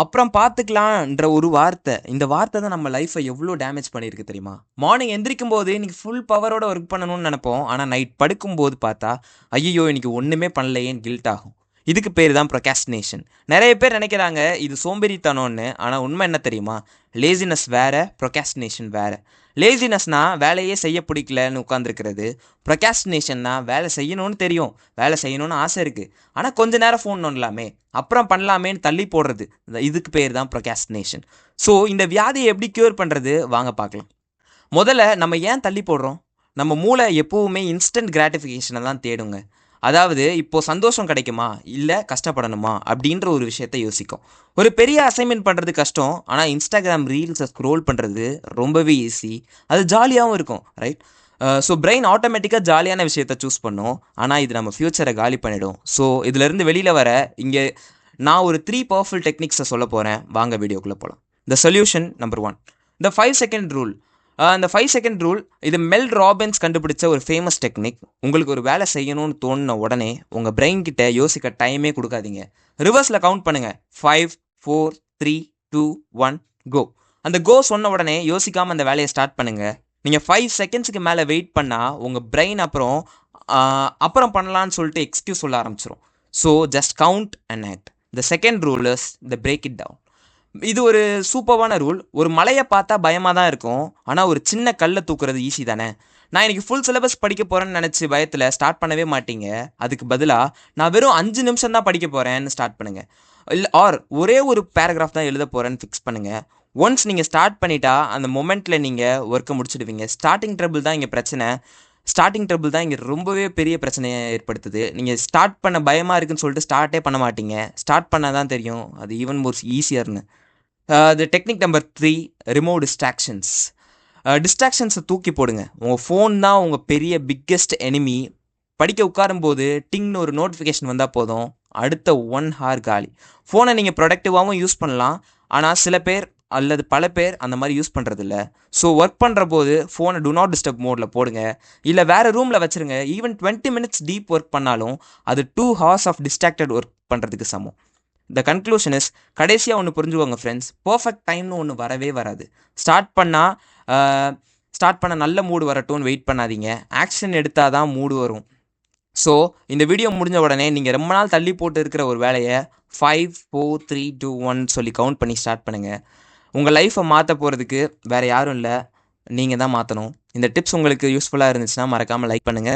அப்புறம் பார்த்துக்கலான்ற ஒரு வார்த்தை. இந்த வார்த்தை தான் நம்ம லைஃப்பை எவ்வளோ டேமேஜ் பண்ணியிருக்கு தெரியுமா? மார்னிங் எந்திரிக்கும்போது இன்னைக்கு ஃபுல் பவரோட ஒர்க் பண்ணணும்னு நெனைப்போம். ஆனா நைட் படுக்கும்போது பார்த்தா, ஐய்யய்யோ! இன்னைக்கு ஒண்ணுமே பண்ணலையேன்னு கில்ட் ஆகும். இதுக்கு பேரு தான் ப்ரொக்ராஸ்டினேஷன். நெறைய பேர் நெனைக்கிறாங்க இது சோம்பேறித்தனம்னு. ஆனா உண்மை என்ன தெரியுமா? லேசினஸ் வேற, ப்ரொக்ராஸ்டினேஷன் வேற. லேசினஸ்னா வேலையே செய்ய பிடிக்கலன்னு உட்காந்துருக்கிறது. ப்ரொக்ராஸ்டினேஷன்னா வேலை செய்யணும்னு தெரியும். வேலை செய்யணும்னு ஆசை இருக்கு. ஆனா கொஞ்ச நேரம் ஃபோன் நோண்டலாமே, அப்புறம் பண்ணலாமேன்னு தள்ளி போடுறது. இதுக்கு பேர் தான் ப்ரொக்ராஸ்டினேஷன். ஸோ இந்த வியாதியை எப்படி க்யூர் பண்ணுறது வாங்க பார்க்கலாம். முதல்ல நம்ம ஏன் தள்ளி போடுறோம்? நம்ம மூளை எப்பவுமே இன்ஸ்டன்ட் கிராட்டிஃபிகேஷனை தான் தேடுங்க. அதாவது இப்போ சந்தோஷம் கிடைக்குமா இல்லை கஷ்டப்படணுமா அப்படின்ற ஒரு விஷயத்தை யோசிக்கும். ஒரு பெரிய அசைன்மெண்ட் பண்ணுறது கஷ்டம், ஆனால் இன்ஸ்டாகிராம் ரீல்ஸை ஸ்க்ரோல் பண்ணுறது ரொம்பவே ஈஸி. அது ஜாலியாகவும் இருக்கும், ரைட்? ஸோ பிரெயின் ஆட்டோமேட்டிக்காக ஜாலியான விஷயத்தை சூஸ் பண்ணும். ஆனால் இது நம்ம ஃப்யூச்சரை காலி பண்ணிடும். ஸோ இதுலேருந்து வெளியில் வர இங்கே நான் ஒரு 3 பவர்ஃபுல் டெக்னிக்ஸை சொல்ல போகிறேன். வாங்க வீடியோக்குள்ளே போகலாம். The solution number 1, the 5 second rule. இந்த 5 செகண்ட் ரூல் இது மெல் ராபின்ஸ் கண்டுபிடிச்ச ஒரு ஃபேமஸ் டெக்னிக். உங்களுக்கு ஒரு வேலை செய்யணும்னு தோணுன உடனே உங்கள் பிரெயின் கிட்ட யோசிக்க டைமே கொடுக்காதீங்க. ரிவர்ஸில் கவுண்ட் பண்ணுங்கள். 5, 4, 3, 2, 1, கோ. அந்த கோ சொன்ன உடனே யோசிக்காமல் அந்த வேலையை ஸ்டார்ட் பண்ணுங்கள். நீங்கள் 5 செகண்ட்ஸுக்கு மேலே வெயிட் பண்ணால் உங்கள் பிரெயின் அப்புறம் பண்ணலான்னு சொல்லிட்டு எக்ஸ்கியூஸ் சொல்ல ஆரம்பிச்சிடும். So just count and act. The second rule is the break it down. இது ஒரு சூப்பர்வான ரூல். ஒரு மலையை பார்த்தா பயமாக தான் இருக்கும், ஆனால் ஒரு சின்ன கல்லை தூக்குறது ஈஸி தானே. நான் இன்னைக்கு ஃபுல் சிலபஸ் படிக்க போகிறேன்னு நினச்சி பயத்தில் ஸ்டார்ட் பண்ணவே மாட்டீங்க. அதுக்கு பதிலாக நான் வெறும் 5 நிமிஷம் தான் படிக்க போகிறேன்னு ஸ்டார்ட் பண்ணுங்கள். இல்லை ஒரே ஒரு பேராகிராஃப் தான் எழுத போகிறேன்னு ஃபிக்ஸ் பண்ணுங்கள். ஒன்ஸ் நீங்கள் ஸ்டார்ட் பண்ணிட்டா அந்த மொமெண்ட்டில் நீங்கள் ஒர்க்கை முடிச்சுடுவீங்க. ஸ்டார்டிங் ட்ரபிள் தான் இங்கே பிரச்சனை. ஸ்டார்டிங் ட்ரபிள் தான் இங்கே ரொம்பவே பெரிய பிரச்சனையை ஏற்படுத்துது. நீங்கள் ஸ்டார்ட் பண்ண பயமாக இருக்குன்னு சொல்லிட்டு ஸ்டார்ட்டே பண்ண மாட்டீங்க. ஸ்டார்ட் பண்ணால் தான் தெரியும் அது ஈவன் மோர் ஈஸியர்னு. The technique number 3, remove distractions. டிஸ்ட்ராக்ஷன்ஸை தூக்கி போடுங்க. உங்கள் ஃபோன் தான் உங்கள் பெரிய பிக்கெஸ்ட் எனிமி. படிக்க உட்காரும்போது டிங்னு ஒரு நோட்டிஃபிகேஷன் வந்தால் போதும், அடுத்த 1 hour காலி. ஃபோனை நீங்கள் ப்ரொடக்டிவாகவும் யூஸ் பண்ணலாம், ஆனால் சில பேர் அல்லது பல பேர் அந்த மாதிரி யூஸ் பண்ணுறதில்ல. ஸோ ஒர்க் பண்ணுற போது ஃபோனை டு நாட் டிஸ்டர்ப் மோடில் போடுங்க, இல்லை வேறு ரூமில் வச்சுருங்க. ஈவன் 20 minutes டீப் ஒர்க் பண்ணாலும் அது 2 hours ஆஃப் டிஸ்ட்ராக்டட் ஒர்க் பண்ணுறதுக்கு சமம். த கன்க்ளூஷன் இஸ், கடைசியாக ஒன்று புரிஞ்சுக்கோங்க ஃப்ரெண்ட்ஸ், பர்ஃபெக்ட் டைம்னு ஒன்று வரவே வராது. ஸ்டார்ட் பண்ண நல்ல மூடு வரட்டும்னு வெயிட் பண்ணாதீங்க. ஆக்ஷன் எடுத்தால் தான் மூடு வரும். ஸோ இந்த வீடியோ முடிஞ்ச உடனே நீங்கள் ரொம்ப நாள் தள்ளி போட்டு இருக்கிற ஒரு வேலையை 5, 4, 3, 2, 1 சொல்லி கவுண்ட் பண்ணி ஸ்டார்ட் பண்ணுங்கள். உங்கள் லைஃப்பை மாற்ற போகிறதுக்கு வேறு யாரும் இல்லை, நீங்கள் தான் மாற்றணும். இந்த டிப்ஸ் உங்களுக்கு யூஸ்ஃபுல்லாக இருந்துச்சுன்னா மறக்காமல் லைக் பண்ணுங்கள்.